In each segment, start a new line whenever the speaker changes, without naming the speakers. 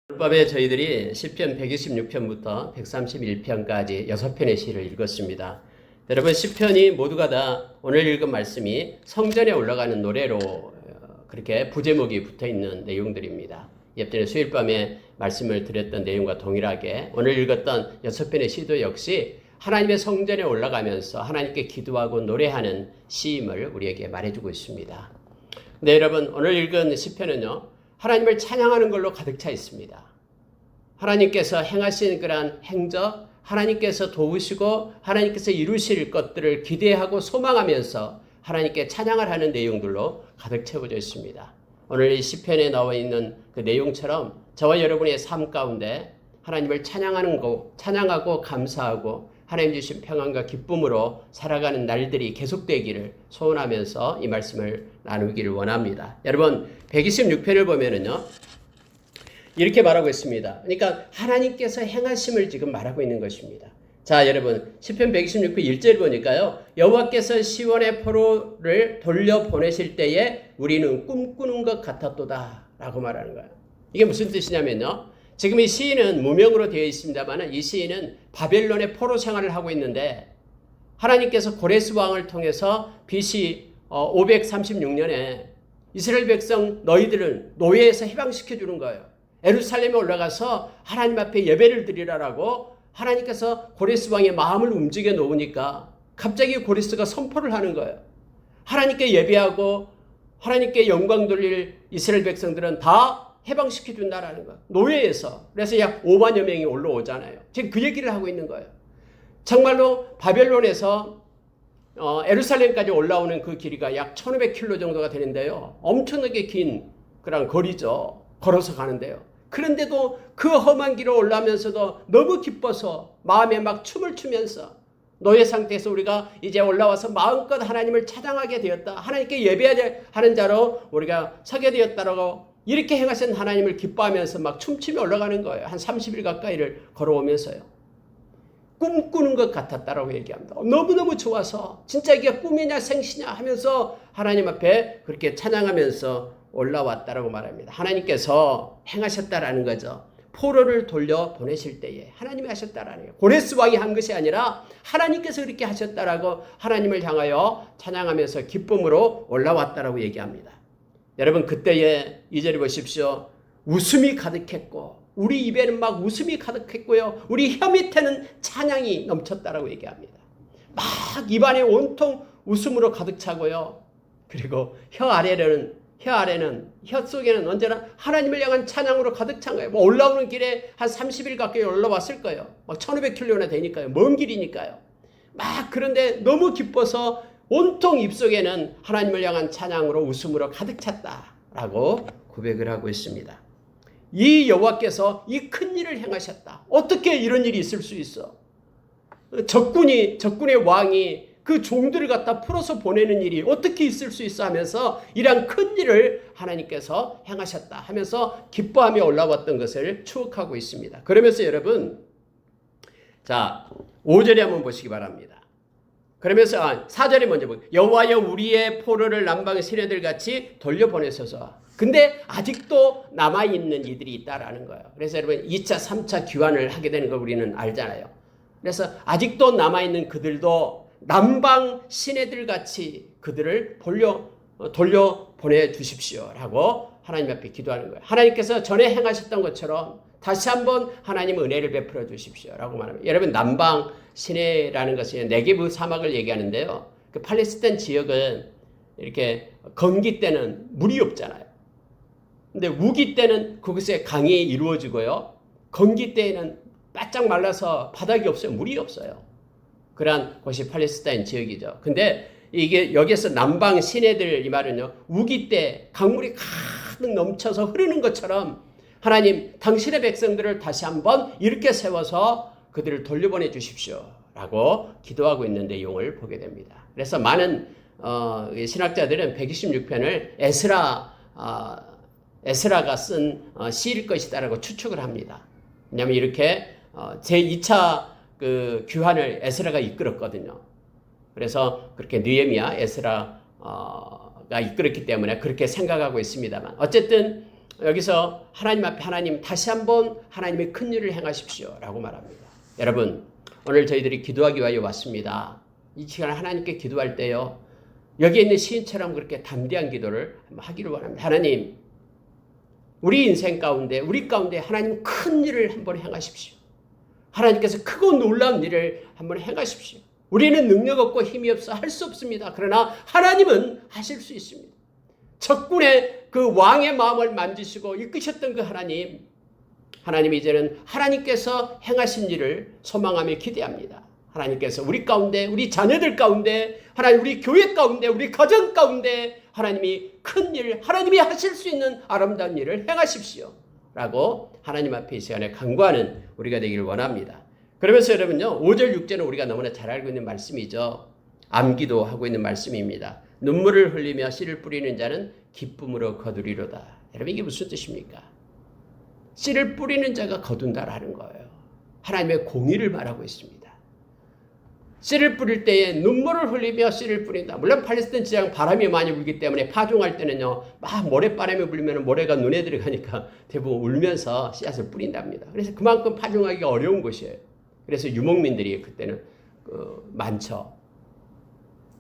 오늘밤에 저희들이 시편 126편부터 131편까지 6편의 시를 읽었습니다. 여러분, 시편이 모두가 다 오늘 읽은 말씀이 성전에 올라가는 노래로 그렇게 부제목이 붙어있는 내용들입니다. 예전에 수요일밤에 말씀을 드렸던 내용과 동일하게 오늘 읽었던 6편의 시도 역시 하나님의 성전에 올라가면서 하나님께 기도하고 노래하는 시임을 우리에게 말해주고 있습니다. 네, 여러분, 오늘 읽은 시편은요, 하나님을 찬양하는 걸로 가득 차 있습니다. 하나님께서 행하신 그러한 행적, 하나님께서 도우시고 하나님께서 이루실 것들을 기대하고 소망하면서 하나님께 찬양을 하는 내용들로 가득 채워져 있습니다. 오늘 이 시편에 나와 있는 그 내용처럼 저와 여러분의 삶 가운데 하나님을 찬양하고 감사하고 하나님 주신 평안과 기쁨으로 살아가는 날들이 계속되기를 소원하면서 이 말씀을 나누기를 원합니다. 여러분, 126편을 보면은요, 이렇게 말하고 있습니다. 그러니까 하나님께서 행하심을 지금 말하고 있는 것입니다. 자, 여러분, 시편 126편 1절 보니까요, 여호와께서 시온의 포로를 돌려보내실 때에 우리는 꿈꾸는 것 같았도다 라고 말하는 거예요. 이게 무슨 뜻이냐면요, 지금 이 시인은 무명으로 되어 있습니다만 이 시인은 바벨론의 포로 생활을 하고 있는데 하나님께서 고레스 왕을 통해서 BC 536년에 이스라엘 백성 너희들은 노예에서 해방시켜 주는 거예요. 예루살렘에 올라가서 하나님 앞에 예배를 드리라라고 하나님께서 고레스 왕의 마음을 움직여 놓으니까 갑자기 고레스가 선포를 하는 거예요. 하나님께 예배하고 하나님께 영광 돌릴 이스라엘 백성들은 다 해방시켜 준다라는 거예요. 노예에서. 그래서 약 5만여 명이 올라오잖아요. 지금 그 얘기를 하고 있는 거예요. 정말로 바벨론에서 예루살렘까지 올라오는 그 길이가 약 1500km 정도가 되는데요. 엄청나게 긴 그런 거리죠. 걸어서 가는데요. 그런데도 그 험한 길을 올라오면서도 너무 기뻐서 마음에 막 춤을 추면서 노예 상태에서 우리가 이제 올라와서 마음껏 하나님을 찬양하게 되었다. 하나님께 예배하는 자로 우리가 서게 되었다라고 이렇게 행하신 하나님을 기뻐하면서 막 춤추며 올라가는 거예요. 한 30일 가까이를 걸어오면서요. 꿈꾸는 것 같았다라고 얘기합니다. 너무너무 좋아서 진짜 이게 꿈이냐 생시냐 하면서 하나님 앞에 그렇게 찬양하면서 올라왔다라고 말합니다. 하나님께서 행하셨다라는 거죠. 포로를 돌려보내실 때에 하나님이 하셨다라는 거예요. 고레스 왕이 한 것이 아니라 하나님께서 그렇게 하셨다라고 하나님을 향하여 찬양하면서 기쁨으로 올라왔다라고 얘기합니다. 여러분, 그때에 2절에 보십시오. 웃음이 가득했고 우리 입에는 막 웃음이 가득했고요. 우리 혀 밑에는 찬양이 넘쳤다라고 얘기합니다. 막 입안에 온통 웃음으로 가득 차고요. 그리고 혀 속에는 언제나 하나님을 향한 찬양으로 가득 찬 거예요. 뭐 올라오는 길에 한 30일 가까이 올라왔을 거예요. 막 1500km나 되니까요. 먼 길이니까요. 막 그런데 너무 기뻐서 온통 입속에는 하나님을 향한 찬양으로 웃음으로 가득 찼다라고 고백을 하고 있습니다. 이 여호와께서 이 큰 일을 행하셨다. 어떻게 이런 일이 있을 수 있어? 적군의 왕이 그 종들을 갖다 풀어서 보내는 일이 어떻게 있을 수 있어 하면서 이러한 큰 일을 하나님께서 행하셨다 하면서 기뻐하며 올라왔던 것을 추억하고 있습니다. 그러면서 여러분, 자, 5절에 한번 보시기 바랍니다. 그러면서 4절에 먼저 보세요. 여호와여 우리의 포로를 남방의 시내들 같이 돌려보내소서. 근데 아직도 남아있는 이들이 있다라는 거예요. 그래서 여러분 2차, 3차 귀환을 하게 되는 걸 우리는 알잖아요. 그래서 아직도 남아있는 그들도 남방 시내들 같이 그들을 돌려보내 주십시오 라고 하나님 앞에 기도하는 거예요. 하나님께서 전에 행하셨던 것처럼 다시 한번 하나님 은혜를 베풀어 주십시오 라고 말합니다. 여러분, 남방 시내라는 것은 네게브 사막을 얘기하는데요. 그 팔레스타인 지역은 이렇게 건기 때는 물이 없잖아요. 근데 우기 때는 그곳에 강이 이루어지고요. 건기 때에는 바짝 말라서 바닥이 없어요. 물이 없어요. 그러한 곳이 팔레스타인 지역이죠. 근데 이게 여기에서 남방 시내들 이 말은요. 우기 때 강물이 가득 넘쳐서 흐르는 것처럼 하나님 당신의 백성들을 다시 한번 이렇게 세워서 그들을 돌려보내 주십시오 라고 기도하고 있는 내용을 보게 됩니다. 그래서 많은 신학자들은 126편을 에스라가 쓴 시일 것이다라고 추측을 합니다. 왜냐하면 이렇게 제2차 그 귀환을 에스라가 이끌었거든요. 그래서 그렇게 느헤미야, 에스라가 이끌었기 때문에 그렇게 생각하고 있습니다만 어쨌든 여기서 하나님 앞에 하나님 다시 한번 하나님의 큰 일을 행하십시오 라고 말합니다. 여러분, 오늘 저희들이 기도하기 위하여 왔습니다. 이 시간에 하나님께 기도할 때요, 여기에 있는 시인처럼 그렇게 담대한 기도를 하기를 원합니다. 하나님, 우리 인생 가운데, 우리 가운데 하나님 큰 일을 한번 행하십시오. 하나님께서 크고 놀라운 일을 한번 행하십시오. 우리는 능력 없고 힘이 없어 할 수 없습니다. 그러나 하나님은 하실 수 있습니다. 적군의 그 왕의 마음을 만지시고 이끄셨던 그 하나님이 이제는 하나님께서 행하신 일을 소망하며 기대합니다. 하나님께서 우리 가운데, 우리 자녀들 가운데, 하나님 우리 교회 가운데, 우리 가정 가운데 하나님이 큰 일, 하나님이 하실 수 있는 아름다운 일을 행하십시오 라고 하나님 앞에 이 시간에 간구하는 우리가 되기를 원합니다. 그러면서 여러분요, 5절 6절은 우리가 너무나 잘 알고 있는 말씀이죠. 암기도 하고 있는 말씀입니다. 눈물을 흘리며 씨를 뿌리는 자는 기쁨으로 거두리로다. 여러분, 이게 무슨 뜻입니까? 씨를 뿌리는 자가 거둔다라는 거예요. 하나님의 공의를 말하고 있습니다. 씨를 뿌릴 때에 눈물을 흘리며 씨를 뿌린다. 물론 팔레스타인 지방 바람이 많이 불기 때문에 파종할 때는요, 막 모래바람이 불면 모래가 눈에 들어가니까 대부분 울면서 씨앗을 뿌린답니다. 그래서 그만큼 파종하기가 어려운 곳이에요. 그래서 유목민들이 그때는 많죠.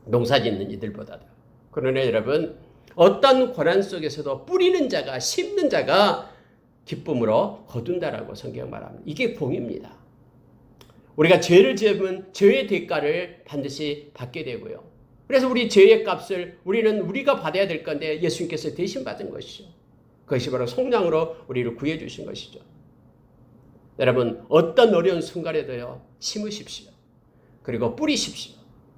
농사 짓는 이들보다도. 그러나 여러분, 어떤 고난 속에서도 뿌리는 자가, 심는 자가 기쁨으로 거둔다라고 성경 말합니다. 이게 공입니다. 우리가 죄를 지으면 죄의 대가를 반드시 받게 되고요. 그래서 우리 죄의 값을 우리가 받아야 될 건데 예수님께서 대신 받은 것이죠. 그것이 바로 속량으로 우리를 구해 주신 것이죠. 여러분, 어떤 어려운 순간에도요, 심으십시오. 그리고 뿌리십시오.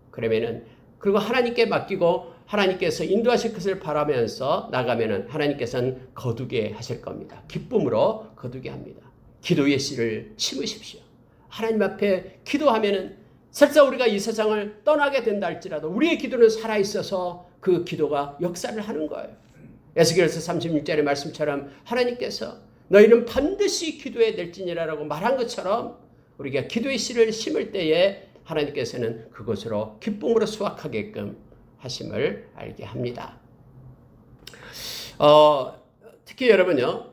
그리고 하나님께 맡기고 하나님께서 인도하실 것을 바라면서 나가면은 하나님께서는 거두게 하실 겁니다. 기쁨으로 거두게 합니다. 기도의 씨를 심으십시오. 하나님 앞에 기도하면은 설사 우리가 이 세상을 떠나게 된다 할지라도 우리의 기도는 살아있어서 그 기도가 역사를 하는 거예요. 에스겔서 36절의 말씀처럼 하나님께서 너희는 반드시 기도해야 될지니라라고 말한 것처럼 우리가 기도의 씨를 심을 때에 하나님께서는 그것으로 기쁨으로 수확하게끔 하심을 알게 합니다. 특히 여러분요,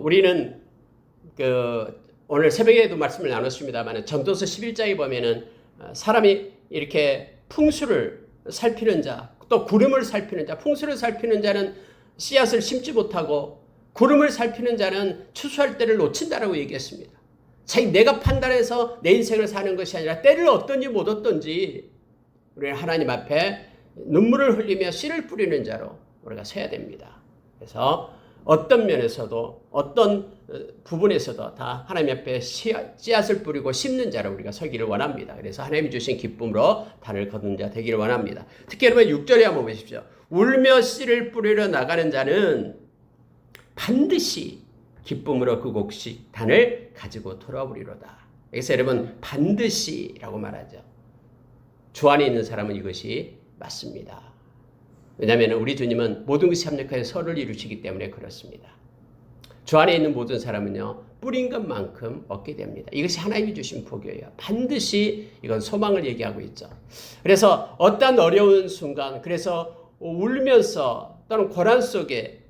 우리는 오늘 새벽에도 말씀을 나눴습니다만 전도서 11장에 보면은 사람이 이렇게 풍수를 살피는 자, 또 구름을 살피는 자, 풍수를 살피는 자는 씨앗을 심지 못하고 구름을 살피는 자는 추수할 때를 놓친다라고 얘기했습니다. 내가 판단해서 내 인생을 사는 것이 아니라 때를 얻든지 못 얻든지 우리는 하나님 앞에 눈물을 흘리며 씨를 뿌리는 자로 우리가 서야 됩니다. 그래서 어떤 면에서도 어떤 부분에서도 다 하나님 앞에 씨앗을 뿌리고 심는 자로 우리가 서기를 원합니다. 그래서 하나님이 주신 기쁨으로 단을 거둔 자 되기를 원합니다. 특히 여러분 6절에 한번 보십시오. 울며 씨를 뿌리러 나가는 자는 반드시 기쁨으로 그 곡식 단을 가지고 돌아오리로다. 여기서 여러분 반드시라고 말하죠. 주 안에 있는 사람은 이것이 맞습니다. 왜냐하면 우리 주님은 모든 것이 합력하여 선을 이루시기 때문에 그렇습니다. 주 안에 있는 모든 사람은요, 뿌린 것만큼 얻게 됩니다. 이것이 하나님이 주신 복이에요. 반드시 이건 소망을 얘기하고 있죠. 그래서 어떤 어려운 순간, 그래서 울면서 또는 고난 속에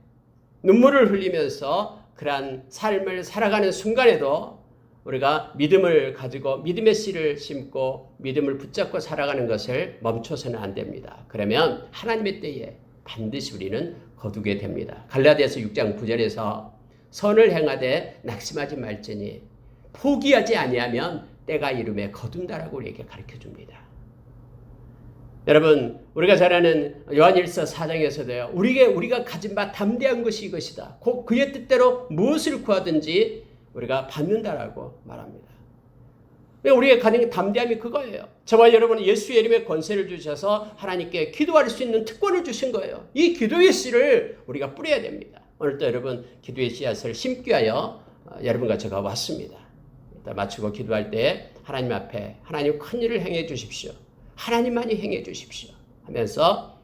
눈물을 흘리면서 그러한 삶을 살아가는 순간에도 우리가 믿음을 가지고 믿음의 씨를 심고 믿음을 붙잡고 살아가는 것을 멈춰서는 안 됩니다. 그러면 하나님의 때에 반드시 우리는 거두게 됩니다. 갈라디아서 6장 9절에서 선을 행하되 낙심하지 말지니 포기하지 아니하면 때가 이름에 거둔다라고 우리에게 가르쳐줍니다. 여러분, 우리가 잘 아는 요한일서 4장에서도요. 우리가 가진 바 담대한 것이 이것이다. 곧 그의 뜻대로 무엇을 구하든지 우리가 받는다라고 말합니다. 우리가 가진 담대함이 그거예요. 저와 여러분은 예수의 이름에 권세를 주셔서 하나님께 기도할 수 있는 특권을 주신 거예요. 이 기도의 씨를 우리가 뿌려야 됩니다. 오늘도 여러분 기도의 씨앗을 심기 위하여 여러분과 제가 왔습니다. 일단 마치고 기도할 때 하나님 앞에 하나님 큰 일을 행해 주십시오. 하나님만이 행해 주십시오 하면서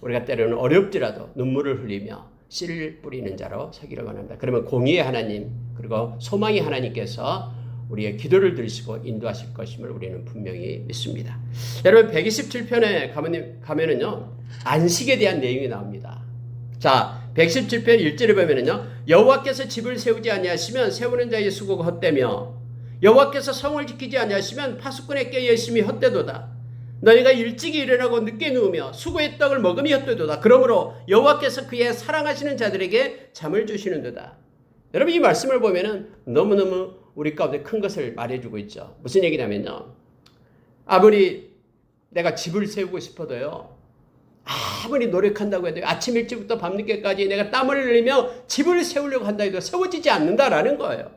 우리가 때로는 어렵더라도 눈물을 흘리며 씨를 뿌리는 자로 서기를 원합니다. 그러면 공의의 하나님 그리고 소망의 하나님께서 우리의 기도를 들으시고 인도하실 것임을 우리는 분명히 믿습니다. 여러분 127편에 가면은요 안식에 대한 내용이 나옵니다. 자, 117편 1절에 보면은요. 여호와께서 집을 세우지 아니하시면 세우는 자의 수고가 헛되며 여호와께서 성을 지키지 아니하시면 파수꾼의 깨어 있음이 헛되도다. 너희가 일찍이 일어나고 늦게 누우며 수고의 떡을 먹음이 헛되도다. 그러므로 여호와께서 그의 사랑하시는 자들에게 잠을 주시는도다. 여러분 이 말씀을 보면은 너무너무 우리 가운데 큰 것을 말해주고 있죠. 무슨 얘기냐면요. 아무리 내가 집을 세우고 싶어도요. 아무리 노력한다고 해도 아침 일찍부터 밤늦게까지 내가 땀을 흘리며 집을 세우려고 한다 해도 세워지지 않는다라는 거예요.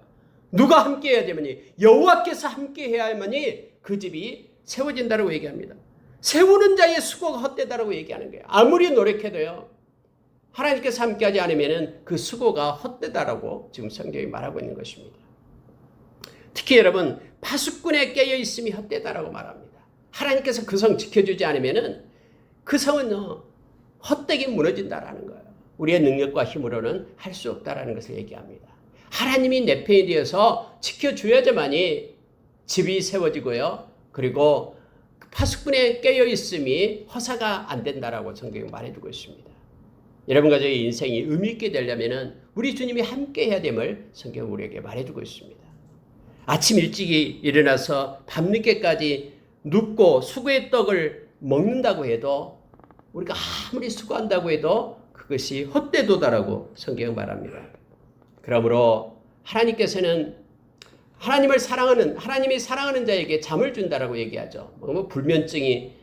누가 함께 해야 되면이 여호와께서 함께 해야만이 그 집이 세워진다라고 얘기합니다. 세우는 자의 수고가 헛되다라고 얘기하는 거예요. 아무리 노력해도요. 하나님께서 함께하지 않으면 그 수고가 헛되다라고 지금 성경이 말하고 있는 것입니다. 특히 여러분 파수꾼에 깨어 있음이 헛되다라고 말합니다. 하나님께서 그 성 지켜주지 않으면 그 성은요 헛되게 무너진다라는 거예요. 우리의 능력과 힘으로는 할 수 없다라는 것을 얘기합니다. 하나님이 내 편이 되어서 지켜줘야지만이 집이 세워지고요. 그리고 파수꾼에 깨어 있음이 허사가 안 된다라고 성경이 말해주고 있습니다. 여러분과 저의 인생이 의미 있게 되려면은 우리 주님이 함께 해야 됨을 성경은 우리에게 말해주고 있습니다. 아침 일찍이 일어나서 밤늦게까지 눕고 수고의 떡을 먹는다고 해도 우리가 아무리 수고한다고 해도 그것이 헛되도다라고 성경은 말합니다. 그러므로 하나님께서는 하나님이 사랑하는 자에게 잠을 준다라고 얘기하죠. 뭐 불면증이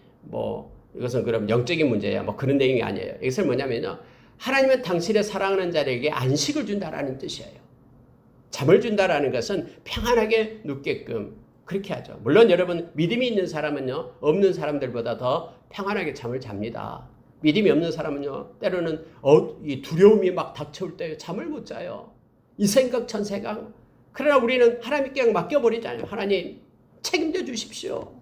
이것은 그럼 영적인 문제야. 그런 내용이 아니에요. 이것은 뭐냐면요. 하나님은 당신의 사랑하는 자에게 안식을 준다라는 뜻이에요. 잠을 준다라는 것은 평안하게 눕게끔 그렇게 하죠. 물론 여러분 믿음이 있는 사람은요. 없는 사람들보다 더 평안하게 잠을 잡니다. 믿음이 없는 사람은요. 때로는 이 두려움이 막 닥쳐올 때 잠을 못 자요. 이 생각 전 생각. 그러나 우리는 하나님께 그냥 맡겨버리잖아요. 하나님 책임져 주십시오.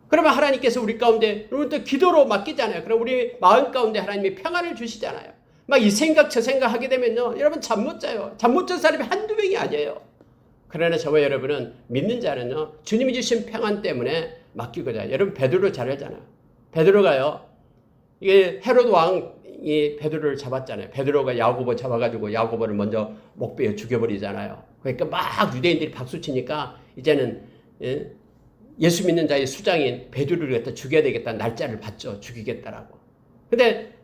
그러면 하나님께서 우리 가운데 또 기도로 맡기잖아요. 그럼 우리 마음 가운데 하나님이 평안을 주시잖아요. 막 이 생각 저 생각 하게 되면요. 여러분 잠 못 자요. 잠 못 잔 사람이 한두 명이 아니에요. 그러나 저와 여러분은 믿는 자는요. 주님이 주신 평안 때문에 맡기고 자요. 여러분 베드로 잘 알잖아요. 베드로가요. 이게 헤롯 왕이 베드로를 잡았잖아요. 베드로가 야고보 잡아가지고 야고보를 먼저 목베어 죽여버리잖아요. 그러니까 막 유대인들이 박수치니까 이제는 예수 믿는 자의 수장인 베드로를 갖다 죽여야 되겠다 날짜를 받죠. 죽이겠다라고. 근데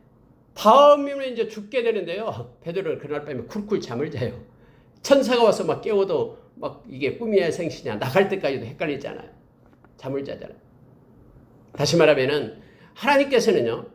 다음이면 이제 죽게 되는데요. 베드로는 그날 밤에 쿨쿨 잠을 자요. 천사가 와서 막 깨워도 막 이게 꿈이야 생시냐 나갈 때까지도 헷갈리잖아요. 잠을 자잖아요. 다시 말하면은 하나님께서는요.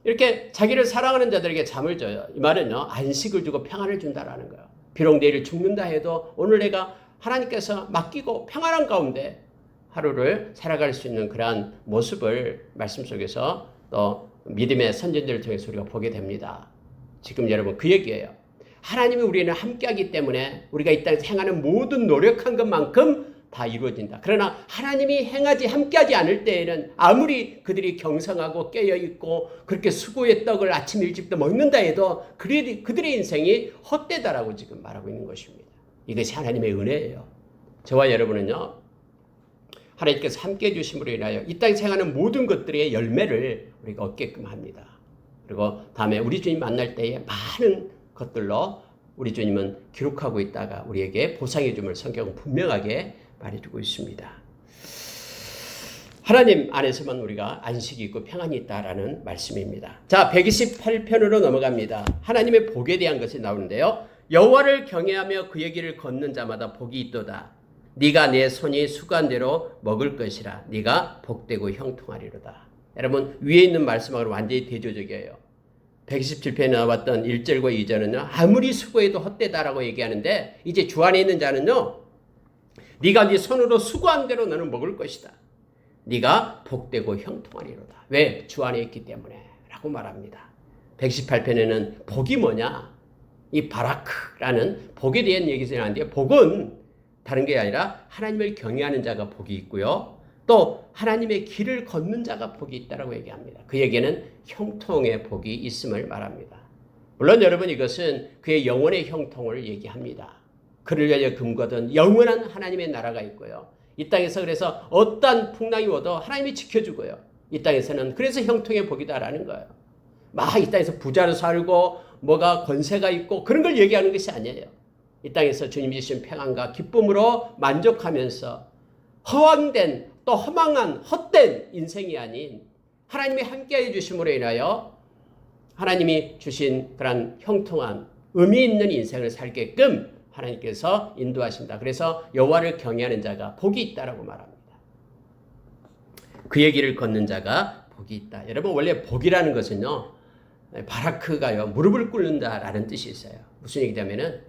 이렇게 자기를 사랑하는 자들에게 잠을 줘요. 이 말은요. 안식을 주고 평안을 준다라는 거예요. 비록 내일 죽는다 해도 오늘 내가 하나님께서 맡기고 평안한 가운데 하루를 살아갈 수 있는 그러한 모습을 말씀 속에서 또 믿음의 선전들을 통해서 우리가 보게 됩니다. 지금 여러분 그 얘기예요. 하나님이 우리는 함께하기 때문에 우리가 이 땅에서 행하는 모든 노력한 것만큼 다 이루어진다. 그러나 하나님이 함께하지 않을 때에는 아무리 그들이 경성하고 깨어있고 그렇게 수고의 떡을 아침 일찍부터 먹는다 해도 그들의 인생이 헛되다라고 지금 말하고 있는 것입니다. 이것이 하나님의 은혜예요. 저와 여러분은요. 하나님께서 함께해 주심으로 인하여 이 땅에서 행하는 모든 것들의 열매를 우리가 얻게끔 합니다. 그리고 다음에 우리 주님 만날 때에 많은 것들로 우리 주님은 기록하고 있다가 우리에게 보상해 줌을 성경은 분명하게 말해주고 있습니다. 하나님 안에서만 우리가 안식이 있고 평안이 있다라는 말씀입니다. 자, 128편으로 넘어갑니다. 하나님의 복에 대한 것이 나오는데요. 여호와를 경외하며 그의 길을 걷는 자마다 복이 있도다. 네가 내 손이 수고한 대로 먹을 것이라. 네가 복되고 형통하리로다. 여러분 위에 있는 말씀하고 완전히 대조적이에요. 127편에 나왔던 1절과 2절은요. 아무리 수고해도 헛되다라고 얘기하는데 이제 주 안에 있는 자는요. 네가 네 손으로 수고한 대로 너는 먹을 것이다. 네가 복되고 형통하리로다. 왜? 주 안에 있기 때문에 라고 말합니다. 118편에는 복이 뭐냐? 이 바라크라는 복에 대한 얘기가 나왔는데 복은 다른 게 아니라 하나님을 경외하는 자가 복이 있고요. 또 하나님의 길을 걷는 자가 복이 있다라고 얘기합니다. 그 얘기는 형통의 복이 있음을 말합니다. 물론 여러분 이것은 그의 영혼의 형통을 얘기합니다. 그를 위하여 금거든 영원한 하나님의 나라가 있고요. 이 땅에서 그래서 어떠한 풍랑이 와도 하나님이 지켜주고요. 이 땅에서는 그래서 형통의 복이다라는 거예요. 막 이 땅에서 부자로 살고 뭐가 권세가 있고 그런 걸 얘기하는 것이 아니에요. 이 땅에서 주님이 주신 평안과 기쁨으로 만족하면서 허황된 또 허망한 헛된 인생이 아닌 하나님이 함께해 주심으로 인하여 하나님이 주신 그런 형통한 의미 있는 인생을 살게끔 하나님께서 인도하신다. 그래서 여호와를 경외하는 자가 복이 있다라고 말합니다. 그의 길을 걷는 자가 복이 있다. 여러분 원래 복이라는 것은요. 바라크가요. 무릎을 꿇는다라는 뜻이 있어요. 무슨 얘기냐면은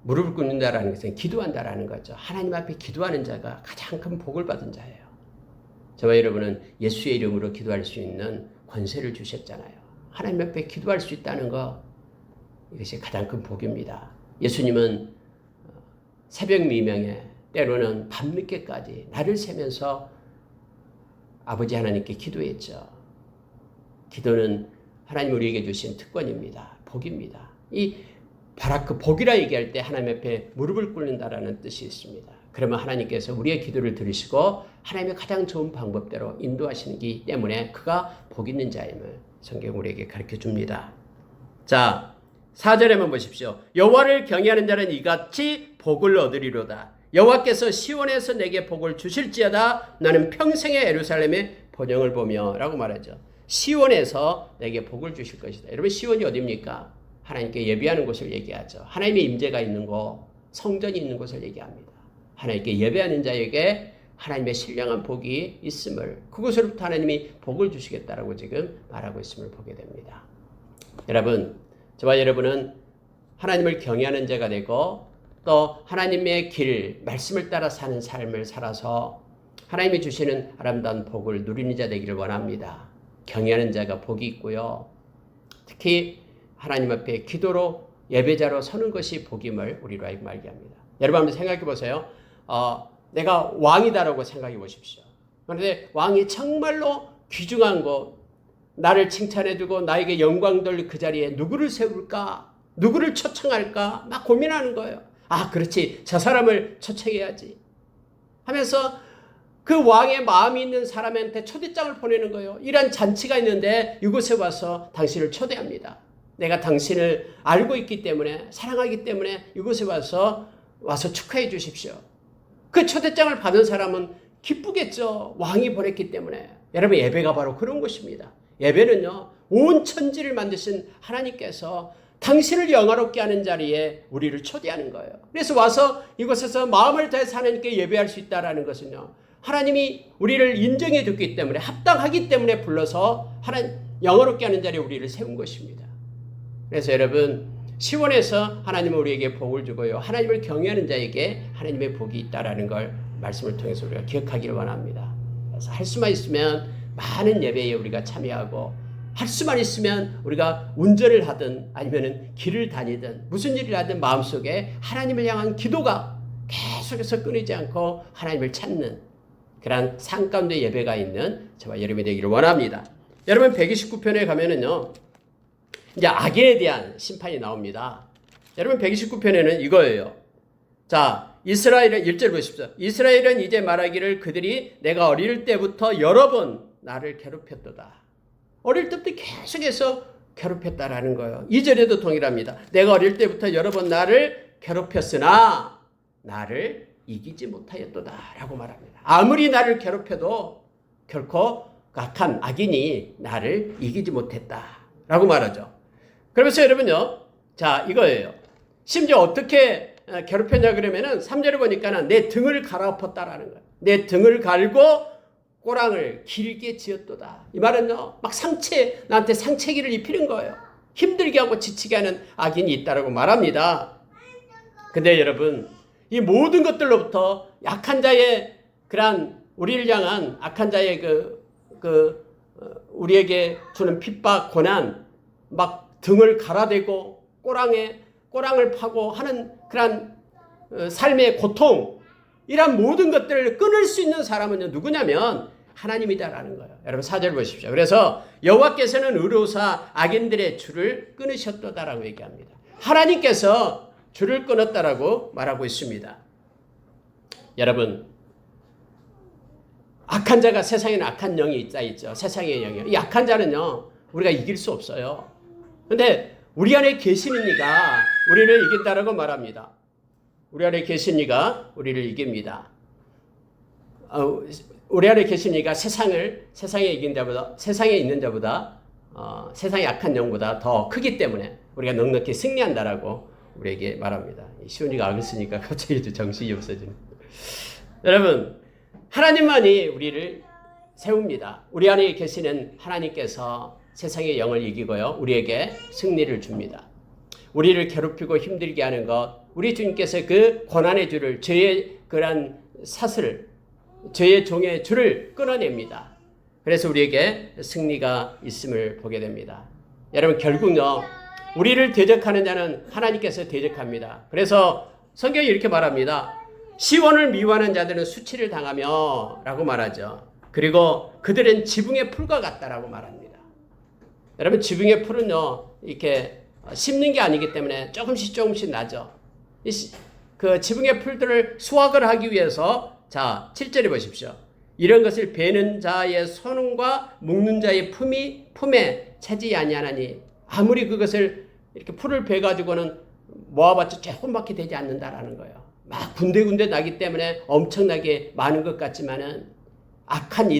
무릎을 꿇는다라는 것은 기도한다라는 거죠. 하나님 앞에 기도하는 자가 가장 큰 복을 받은 자예요. 저와 여러분은 예수의 이름으로 기도할 수 있는 권세를 주셨잖아요. 하나님 앞에 기도할 수 있다는 거 이것이 가장 큰 복입니다. 예수님은 새벽 미명에 때로는 밤늦게까지 날을 새면서 아버지 하나님께 기도했죠. 기도는 하나님 우리에게 주신 특권입니다. 복입니다. 이 바라크 복이라 얘기할 때 하나님 앞에 무릎을 꿇는다라는 뜻이 있습니다. 그러면 하나님께서 우리의 기도를 들으시고 하나님의 가장 좋은 방법대로 인도하시기 때문에 그가 복 있는 자임을 성경 우리에게 가르쳐 줍니다. 자, 4절에만 보십시오. 여호와를 경외하는 자는 이같이 복을 얻으리로다. 여호와께서 시온에서 내게 복을 주실지어다. 나는 평생의 예루살렘의 번영을 보며 라고 말하죠. 시온에서 내게 복을 주실 것이다. 여러분 시온이 어디입니까? 하나님께 예배하는 곳을 얘기하죠. 하나님의 임재가 있는 곳, 성전이 있는 곳을 얘기합니다. 하나님께 예배하는 자에게 하나님의 신령한 복이 있음을, 그곳으로부터 하나님이 복을 주시겠다라고 지금 말하고 있음을 보게 됩니다. 여러분, 저와 여러분은 하나님을 경외하는 자가 되고 또 하나님의 길, 말씀을 따라 사는 삶을 살아서 하나님이 주시는 아름다운 복을 누리는 자 되기를 원합니다. 경외하는 자가 복이 있고요. 특히 하나님 앞에 기도로 예배자로 서는 것이 복임을 우리로 알게 합니다. 여러분 한번 생각해 보세요. 내가 왕이다라고 생각해 보십시오. 그런데 왕이 정말로 귀중한 것, 나를 칭찬해주고 나에게 영광 돌릴 그 자리에 누구를 세울까? 누구를 초청할까? 막 고민하는 거예요. 아, 그렇지. 저 사람을 초청해야지 하면서 그 왕의 마음이 있는 사람한테 초대장을 보내는 거예요. 이런 잔치가 있는데 이곳에 와서 당신을 초대합니다. 내가 당신을 알고 있기 때문에, 사랑하기 때문에 이곳에 와서 축하해 주십시오. 그 초대장을 받은 사람은 기쁘겠죠. 왕이 보냈기 때문에. 여러분, 예배가 바로 그런 것입니다. 예배는요, 온 천지를 만드신 하나님께서 당신을 영화롭게 하는 자리에 우리를 초대하는 거예요. 그래서 와서 이곳에서 마음을 다해서 하나님께 예배할 수 있다는 것은요, 하나님이 우리를 인정해 줬기 때문에, 합당하기 때문에 불러서 하나님 영화롭게 하는 자리에 우리를 세운 것입니다. 그래서 여러분, 시온에서 하나님은 우리에게 복을 주고요, 하나님을 경외하는 자에게 하나님의 복이 있다라는 걸 말씀을 통해서 우리가 기억하기를 원합니다. 그래서 할 수만 있으면 많은 예배에 우리가 참여하고, 할 수만 있으면 우리가 운전을 하든 아니면은 길을 다니든 무슨 일을 하든 마음속에 하나님을 향한 기도가 계속해서 끊이지 않고 하나님을 찾는 그런 삶 가운데 예배가 있는 저와 여러분이 되기를 원합니다. 여러분 129편에 가면은요, 이제 악인에 대한 심판이 나옵니다. 여러분 129편에는 이거예요. 자, 이스라엘은 1절 보십시오. 이스라엘은 이제 말하기를 그들이 내가 어릴 때부터 여러 번 나를 괴롭혔도다. 어릴 때부터 계속해서 괴롭혔다라는 거예요. 2절에도 동일합니다. 내가 어릴 때부터 여러 번 나를 괴롭혔으나 나를 이기지 못하였도다 라고 말합니다. 아무리 나를 괴롭혀도 결코 악한 악인이 나를 이기지 못했다 라고 말하죠. 그러면서 여러분요, 자, 이거예요. 심지어 어떻게 괴롭혔냐 그러면은 3절에 보니까는 내 등을 갈아엎었다라는 거예요. 내 등을 갈고 꼬랑을 길게 지었도다. 이 말은요, 막 나한테 상체기를 입히는 거예요. 힘들게 하고 지치게 하는 악인이 있다라고 말합니다. 근데 여러분, 이 모든 것들로부터 약한 자의 그런 우리를 향한 악한 자의 우리에게 주는 핍박, 고난, 막 등을 갈아대고 꼬랑을 파고 하는 그런 삶의 고통, 이런 모든 것들을 끊을 수 있는 사람은 누구냐면 하나님이다라는 거예요. 여러분 4절 보십시오. 그래서 여호와께서는 의로우사 악인들의 줄을 끊으셨도다라고 얘기합니다. 하나님께서 줄을 끊었다라고 말하고 있습니다. 여러분, 악한 자가, 세상에는 악한 영이 있죠. 세상의 영이요. 이 악한 자는요, 우리가 이길 수 없어요. 근데 우리 안에 계시는 이가 우리를 이긴다라고 말합니다. 우리 안에 계신 이가 우리를 이깁니다. 우리 안에 계신 이가 세상에 있는 자보다 세상의 악한 영보다 더 크기 때문에 우리가 넉넉히 승리한다라고 우리에게 말합니다. 시온이가 악을 쓰니까 갑자기 정신이 없어지는. 여러분, 하나님만이 우리를 세웁니다. 우리 안에 계시는 하나님께서 세상의 영을 이기고요, 우리에게 승리를 줍니다. 우리를 괴롭히고 힘들게 하는 것, 우리 주님께서 그 고난의 줄을, 죄의 그런 사슬, 죄의 종의 줄을 끊어냅니다. 그래서 우리에게 승리가 있음을 보게 됩니다. 여러분, 결국요, 우리를 대적하는 자는 하나님께서 대적합니다. 그래서 성경이 이렇게 말합니다. 시온을 미워하는 자들은 수치를 당하며 라고 말하죠. 그리고 그들은 지붕의 풀과 같다라고 말합니다. 여러분, 지붕의 풀은요, 이렇게 심는 게 아니기 때문에 조금씩 나죠. 그 지붕의 풀들을 수확을 하기 위해서, 자, 7절에 보십시오. 이런 것을 베는 자의 손과 묶는 자의 품에 차지 아니하나니, 아무리 그것을 이렇게 풀을 베가지고는 모아봤자 조금밖에 되지 않는다라는 거예요. 막 군데군데 나기 때문에 엄청나게 많은 것 같지만은, 악한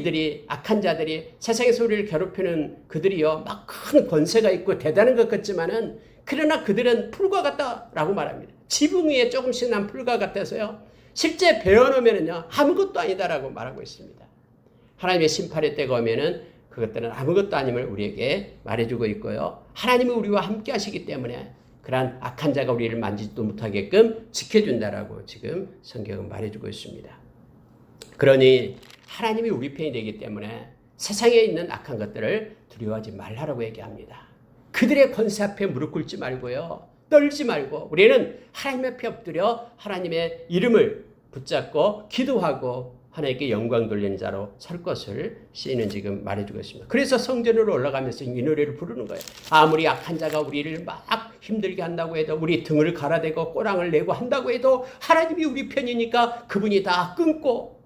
자들이 세상에서 우리를 괴롭히는 그들이요, 막 큰 권세가 있고 대단한 것 같지만은, 그러나 그들은 풀과 같다라고 말합니다. 지붕 위에 조금씩 난 풀과 같아서요, 실제 베어놓으면은요, 아무것도 아니다라고 말하고 있습니다. 하나님의 심판의 때가 오면은 그것들은 아무것도 아님을 우리에게 말해주고 있고요, 하나님이 우리와 함께 하시기 때문에 그러한 악한 자가 우리를 만지지도 못하게끔 지켜준다라고 지금 성경은 말해주고 있습니다. 그러니 하나님이 우리 편이 되기 때문에 세상에 있는 악한 것들을 두려워하지 말라라고 얘기합니다. 그들의 권세 앞에 무릎 꿇지 말고요, 떨지 말고 우리는 하나님 앞에 엎드려 하나님의 이름을 붙잡고 기도하고 하나님께 영광 돌리는 자로 설 것을 시인은 지금 말해주고 있습니다. 그래서 성전으로 올라가면서 이 노래를 부르는 거예요. 아무리 악한 자가 우리를 막 힘들게 한다고 해도, 우리 등을 갈아대고 꼬랑을 내고 한다고 해도 하나님이 우리 편이니까 그분이 다 끊고,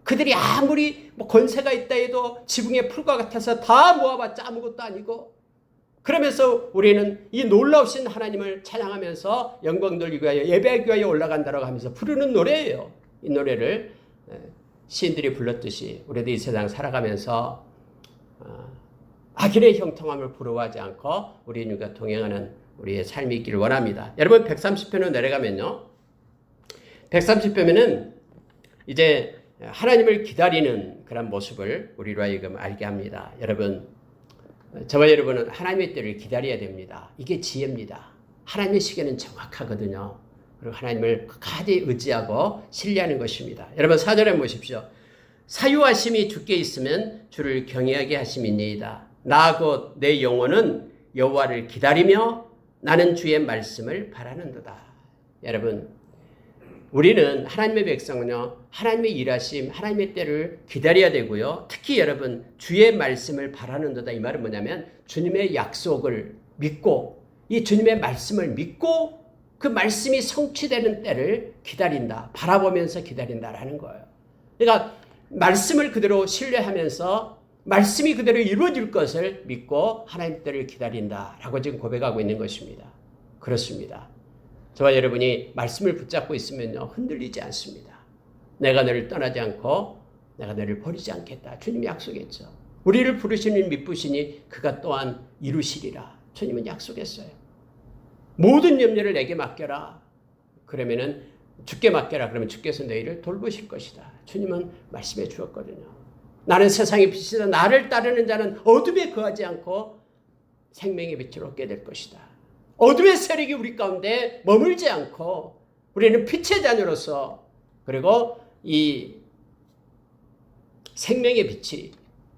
그들이 아무리 권세가 있다 해도 지붕의 풀과 같아서 다 모아봤자 아무것도 아니고, 그러면서 우리는 이 놀라우신 하나님을 찬양하면서 영광 돌리기 위하여 예배하기 위하여 올라간다라고 하면서 부르는 노래예요. 이 노래를 시인들이 불렀듯이 우리도 이 세상 살아가면서 악인의 형통함을 부러워하지 않고 우리 인류가 동행하는 우리의 삶이 있기를 원합니다. 여러분, 130편으로 내려가면요, 130편에는 이제 하나님을 기다리는 그런 모습을 우리로 하여금 알게 합니다. 여러분, 저와 여러분은 하나님의 때를 기다려야 됩니다. 이게 지혜입니다. 하나님의 시계는 정확하거든요. 그리고 하나님을 끝까지 의지하고 신뢰하는 것입니다. 여러분, 4절에 보십시오. 사유하심이 주께 있으면 주를 경외하게 하심이니이다. 나 곧 내 영혼은 여호와를 기다리며 나는 주의 말씀을 바라는도다. 여러분, 우리는 하나님의 백성은요, 하나님의 일하심, 하나님의 때를 기다려야 되고요, 특히 여러분, 주의 말씀을 바라는도다. 이 말은 뭐냐면 주님의 약속을 믿고, 이 주님의 말씀을 믿고 그 말씀이 성취되는 때를 기다린다, 바라보면서 기다린다라는 거예요. 그러니까 말씀을 그대로 신뢰하면서 말씀이 그대로 이루어질 것을 믿고 하나님 때를 기다린다라고 지금 고백하고 있는 것입니다. 그렇습니다. 저와 여러분이 말씀을 붙잡고 있으면요, 흔들리지 않습니다. 내가 너를 떠나지 않고 내가 너를 버리지 않겠다. 주님이 약속했죠. 우리를 부르시는 믿으시니 그가 또한 이루시리라. 주님은 약속했어요. 모든 염려를 내게 맡겨라. 그러면은 주께 맡겨라. 그러면 주께서 너희를 돌보실 것이다. 주님은 말씀해 주었거든요. 나는 세상의 빛이다. 나를 따르는 자는 어둠에 거하지 않고 생명의 빛을 얻게 될 것이다. 어둠의 세력이 우리 가운데 머물지 않고 우리는 빛의 자녀로서, 그리고 이 생명의 빛이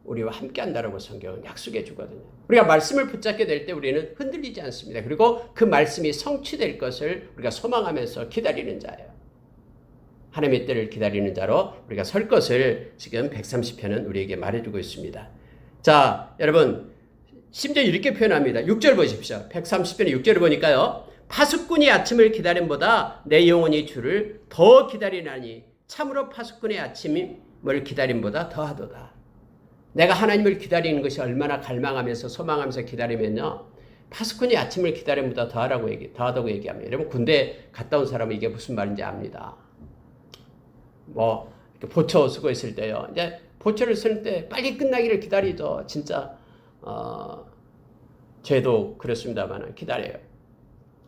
우리와 함께 한다라고 성경은 약속해 주거든요. 우리가 말씀을 붙잡게 될 때 우리는 흔들리지 않습니다. 그리고 그 말씀이 성취될 것을 우리가 소망하면서 기다리는 자예요. 하나님의 때를 기다리는 자로 우리가 설 것을 지금 130편은 우리에게 말해주고 있습니다. 자, 여러분, 심지어 이렇게 표현합니다. 6절 보십시오. 130편의 6절을 보니까요, 파수꾼이 아침을 기다림보다 내 영혼이 주를 더 기다리나니 참으로 파수꾼의 아침을 기다림보다 더하도다. 내가 하나님을 기다리는 것이 얼마나 갈망하면서 소망하면서 기다리면요, 파수꾼이 아침을 기다림보다 더하다고 얘기합니다. 여러분 군대 갔다 온 사람은 이게 무슨 말인지 압니다. 뭐 보초 쓰고 있을 때요. 이제 보초를 쓸 때 빨리 끝나기를 기다리죠. 진짜 저도 그렇습니다만 기다려요.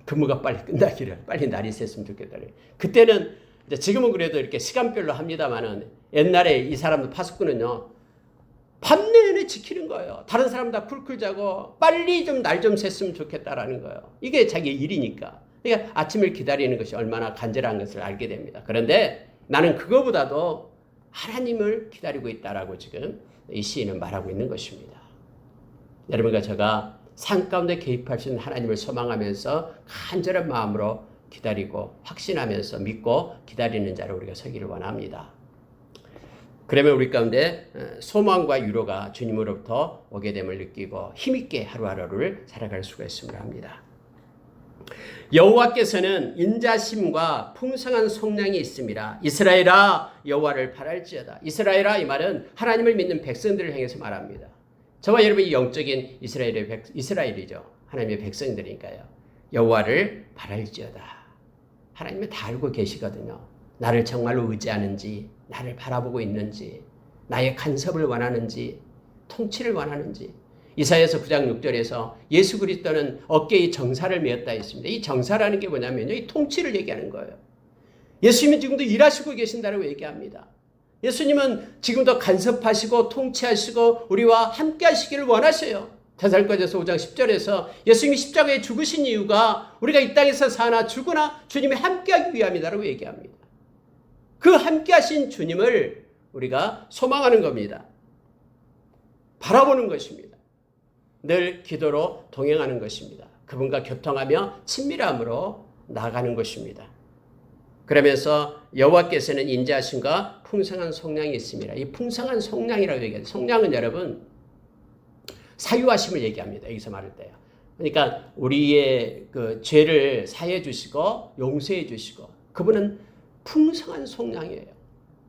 근무가 빨리 끝나기를, 빨리 날이 샜으면 좋겠다. 그때는 이제 지금은 그래도 이렇게 시간별로 합니다만은 옛날에 이 사람들 파수꾼은요 밤 내내 지키는 거예요. 다른 사람 다 쿨쿨 자고 빨리 좀 날 좀 샜으면 좋겠다라는 거예요. 이게 자기 일이니까. 그러니까 아침을 기다리는 것이 얼마나 간절한 것을 알게 됩니다. 그런데 나는 그거보다도 하나님을 기다리고 있다라고 지금 이 시인은 말하고 있는 것입니다. 여러분과 제가 삶 가운데 개입할 수 있는 하나님을 소망하면서 간절한 마음으로 기다리고 확신하면서 믿고 기다리는 자로 우리가 서기를 원합니다. 그러면 우리 가운데 소망과 위로가 주님으로부터 오게 됨을 느끼고 힘있게 하루하루를 살아갈 수가 있음을 합니다. 여호와께서는 인자심과 풍성한 속량이 있습니다. 이스라엘아 여호와를 바랄지어다. 이스라엘아 이 말은 하나님을 믿는 백성들을 향해서 말합니다. 저와 여러분이 영적인 이스라엘이죠. 하나님의 백성들이니까요. 여호와를 바랄지어다. 하나님은 다 알고 계시거든요. 나를 정말로 의지하는지, 나를 바라보고 있는지, 나의 간섭을 원하는지, 통치를 원하는지. 이사야서 9장 6절에서 예수 그리스도는 어깨에 정사를 메었다 했습니다. 이 정사라는 게 뭐냐면요, 이 통치를 얘기하는 거예요. 예수님은 지금도 일하시고 계신다고 얘기합니다. 예수님은 지금도 간섭하시고 통치하시고 우리와 함께 하시기를 원하셔요. 데살로니가서 5장 10절에서 예수님이 십자가에 죽으신 이유가 우리가 이 땅에서 사나 죽으나 주님이 함께하기 위함이다라고 얘기합니다. 그 함께하신 주님을 우리가 소망하는 겁니다. 바라보는 것입니다. 늘 기도로 동행하는 것입니다. 그분과 교통하며 친밀함으로 나아가는 것입니다. 그러면서 여호와께서는 인자하심과 풍성한 속량이 있습니다. 이 풍성한 속량이라고 얘기해요. 속량은 여러분 사유하심을 얘기합니다. 여기서 말할 때요. 그러니까 우리의 그 죄를 사해 주시고 용서해 주시고 그분은 풍성한 속량이에요.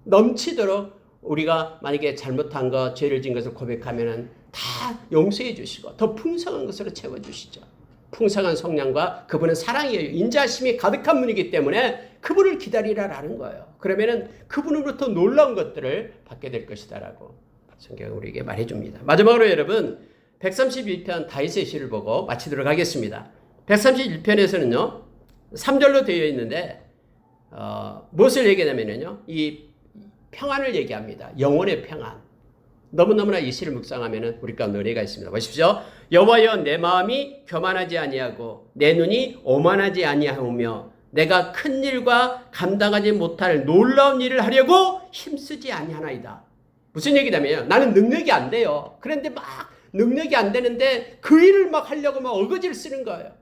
넘치도록 우리가 만약에 잘못한 것, 죄를 지은 것을 고백하면은 다 용서해 주시고 더 풍성한 것으로 채워 주시죠. 풍성한 속량과 그분은 사랑이에요. 인자심이 가득한 분이기 때문에 그분을 기다리라라는 거예요. 그러면은 그분으로부터 놀라운 것들을 받게 될 것이다라고 성경은 우리에게 말해줍니다. 마지막으로 여러분 131편 다윗의 시를 보고 마치도록 하겠습니다. 131편에서는요 3절로 되어 있는데 무엇을 얘기하냐면요 이 평안을 얘기합니다. 영혼의 평안. 너무너무나 이 시를 묵상하면 우리 가운데 은혜가 있습니다. 보십시오. 여호와여 내 마음이 교만하지 아니하고 내 눈이 오만하지 아니하오며 내가 큰 일과 감당하지 못할 놀라운 일을 하려고 힘쓰지 아니하나이다. 무슨 얘기냐면요. 나는 능력이 안 돼요. 그런데 막 능력이 안 되는데 그 일을 막 하려고 막 어거지를 쓰는 거예요.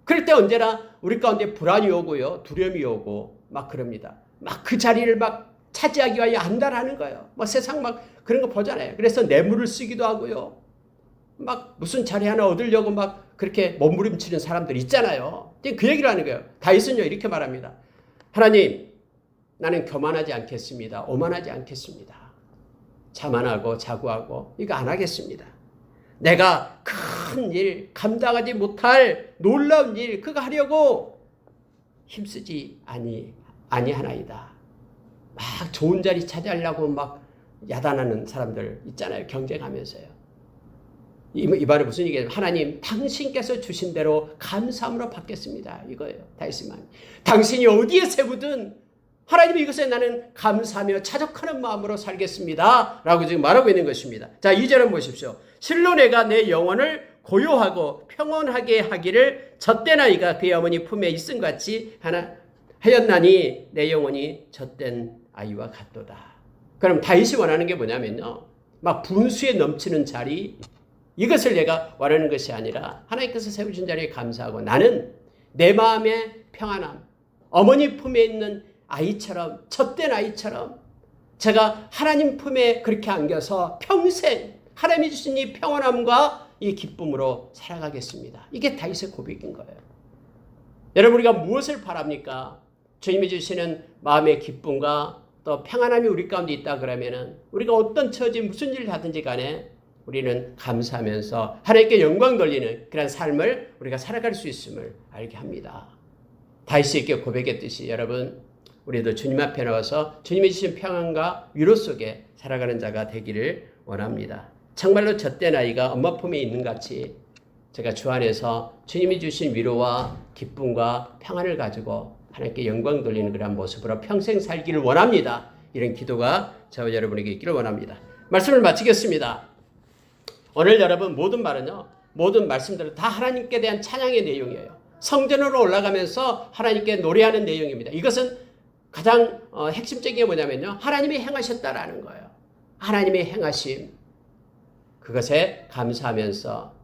그럴 때 언제나 우리 가운데 불안이 오고요. 두려움이 오고 막 그럽니다. 막 그 자리를 막 차지하기 위하여 안달하는 거예요. 막 세상 막 그런 거 보잖아요. 그래서 뇌물을 쓰기도 하고요. 막 무슨 자리 하나 얻으려고 막 그렇게 몸부림치는 사람들 있잖아요. 그 얘기를 하는 거예요. 다윗은요 이렇게 말합니다. 하나님, 나는 교만하지 않겠습니다. 오만하지 않겠습니다. 자만하고 자구하고 이거 안 하겠습니다. 내가 큰 일, 감당하지 못할 놀라운 일 그거 하려고 힘쓰지 아니하나이다. 막 좋은 자리 차지하려고 막 야단하는 사람들 있잖아요. 경쟁하면서요. 이 말은 무슨 얘기예요? 하나님, 당신께서 주신 대로 감사함으로 받겠습니다. 이거예요. 다윗만. 당신이 어디에 세우든 하나님 이것에 나는 감사하며 차족하는 마음으로 살겠습니다. 라고 지금 말하고 있는 것입니다. 자, 2절은 보십시오. 실로 내가 내 영혼을 고요하고 평온하게 하기를 젖된 아이가 그의 어머니 품에 있음 같이 하였나니 내 영혼이 젖된 아이와 같도다. 그럼 다윗이 원하는 게 뭐냐면요. 막 분수에 넘치는 자리 이것을 내가 원하는 것이 아니라 하나님께서 세우신 자리에 감사하고 나는 내 마음의 평안함 어머니 품에 있는 아이처럼 젖된 아이처럼 제가 하나님 품에 그렇게 안겨서 평생 하나님이 주신 이 평안함과 이 기쁨으로 살아가겠습니다. 이게 다윗의 고백인 거예요. 여러분 우리가 무엇을 바랍니까? 주님이 주시는 마음의 기쁨과 또 평안함이 우리 가운데 있다 그러면은 우리가 어떤 처지 무슨 일을 하든지 간에 우리는 감사하면서 하나님께 영광 돌리는 그런 삶을 우리가 살아갈 수 있음을 알게 합니다. 다윗에게 고백했듯이 여러분 우리도 주님 앞에 나와서 주님이 주신 평안과 위로 속에 살아가는 자가 되기를 원합니다. 정말로 젖된 아이가 엄마 품에 있는 같이 제가 주 안에서 주님이 주신 위로와 기쁨과 평안을 가지고 하나님께 영광 돌리는 그런 모습으로 평생 살기를 원합니다. 이런 기도가 저와 여러분에게 있기를 원합니다. 말씀을 마치겠습니다. 오늘 여러분 모든 말은요, 모든 말씀들은 다 하나님께 대한 찬양의 내용이에요. 성전으로 올라가면서 하나님께 노래하는 내용입니다. 이것은 가장 핵심적인 게 뭐냐면요, 하나님이 행하셨다라는 거예요. 하나님의 행하심, 그것에 감사하면서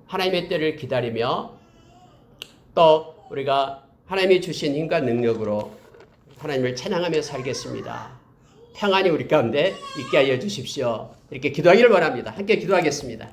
하나님의 때를 기다리며 또 우리가 하나님이 주신 힘과 능력으로 하나님을 찬양하며 살겠습니다. 평안이 우리 가운데 있게 하여 주십시오. 이렇게 기도하기를 원합니다. 함께 기도하겠습니다.